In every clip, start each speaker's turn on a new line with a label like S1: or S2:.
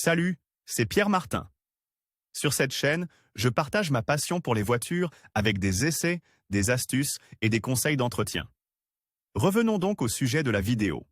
S1: Salut, c'est Pierre Martin. Sur cette chaîne, je partage ma passion pour les voitures avec des essais, des astuces et des conseils d'entretien. Revenons donc au sujet de la vidéo.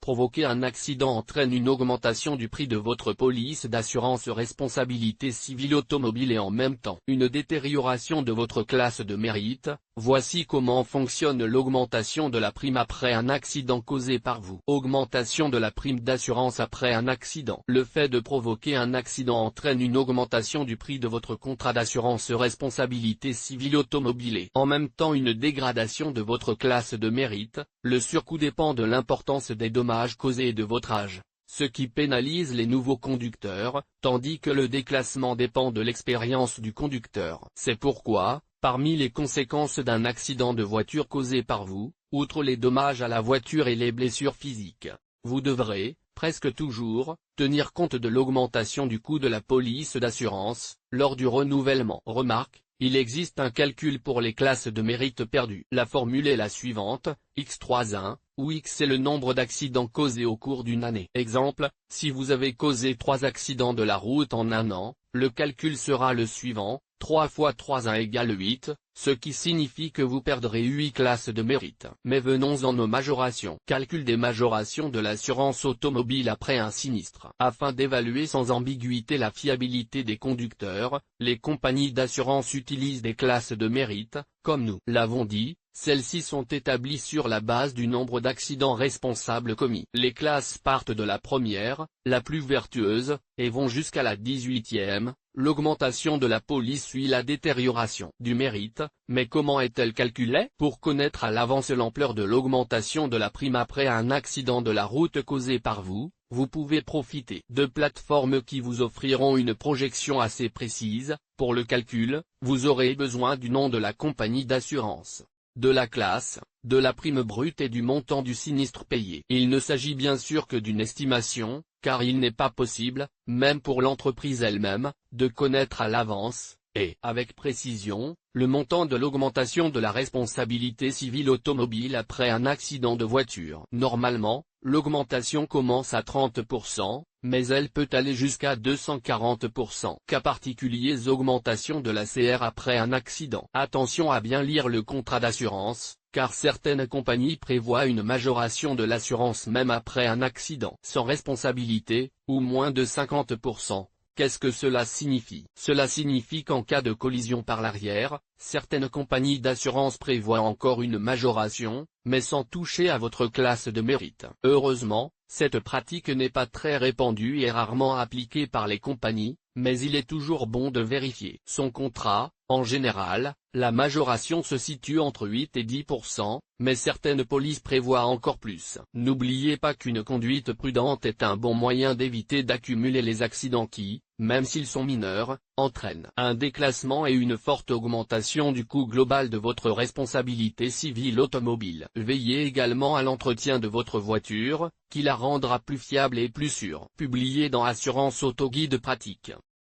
S2: Provoquer un accident entraîne une augmentation du prix de votre police d'assurance responsabilité civile automobile et en même temps une détérioration de votre classe de mérite. Voici comment fonctionne l'augmentation de la prime après un accident causé par vous. Augmentation de la prime d'assurance après un accident. Le fait de provoquer un accident entraîne une augmentation du prix de votre contrat d'assurance responsabilité civile automobile et en même temps une dégradation de votre classe de mérite. Le surcoût dépend de l'importance des dommages causés et de votre âge, ce qui pénalise les nouveaux conducteurs, tandis que le déclassement dépend de l'expérience du conducteur. C'est pourquoi, parmi les conséquences d'un accident de voiture causé par vous, outre les dommages à la voiture et les blessures physiques, vous devrez, presque toujours, tenir compte de l'augmentation du coût de la police d'assurance, lors du renouvellement. Remarque, il existe un calcul pour les classes de mérite perdues. La formule est la suivante, x3 où x est le nombre d'accidents causés au cours d'une année. Exemple, si vous avez causé 3 accidents de la route en un an, le calcul sera le suivant, 3 fois 3 égale 8, ce qui signifie que vous perdrez 8 classes de mérite. Mais venons-en aux majorations. Calcul des majorations de l'assurance automobile après un sinistre. Afin d'évaluer sans ambiguïté la fiabilité des conducteurs, les compagnies d'assurance utilisent des classes de mérite, comme nous l'avons dit. Celles-ci sont établies sur la base du nombre d'accidents responsables commis. Les classes partent de la première, la plus vertueuse, et vont jusqu'à la 18e. L'augmentation de la police suit la détérioration du mérite, mais comment est-elle calculée? Pour connaître à l'avance l'ampleur de l'augmentation de la prime après un accident de la route causé par vous, vous pouvez profiter de plateformes qui vous offriront une projection assez précise. Pour le calcul, vous aurez besoin du nom de la compagnie d'assurance, de la classe, de la prime brute et du montant du sinistre payé. Il ne s'agit bien sûr que d'une estimation, car il n'est pas possible, même pour l'entreprise elle-même, de connaître à l'avance, et avec précision, le montant de l'augmentation de la responsabilité civile automobile après un accident de voiture. Normalement, l'augmentation commence à 30%, mais elle peut aller jusqu'à 240%. Cas particuliers, augmentation de la CR après un accident. Attention à bien lire le contrat d'assurance, car certaines compagnies prévoient une majoration de l'assurance même après un accident sans responsabilité, ou moins de 50%. Qu'est-ce que cela signifie? Cela signifie qu'en cas de collision par l'arrière, certaines compagnies d'assurance prévoient encore une majoration, mais sans toucher à votre classe de mérite. Heureusement, cette pratique n'est pas très répandue et rarement appliquée par les compagnies, mais il est toujours bon de vérifier son contrat. En général, la majoration se situe entre 8 et 10%, mais certaines polices prévoient encore plus. N'oubliez pas qu'une conduite prudente est un bon moyen d'éviter d'accumuler les accidents qui, même s'ils sont mineurs, entraînent un déclassement et une forte augmentation du coût global de votre responsabilité civile automobile. Veillez également à l'entretien de votre voiture, qui la rendra plus fiable et plus sûre. Publié dans Assurance Auto Guide pratique.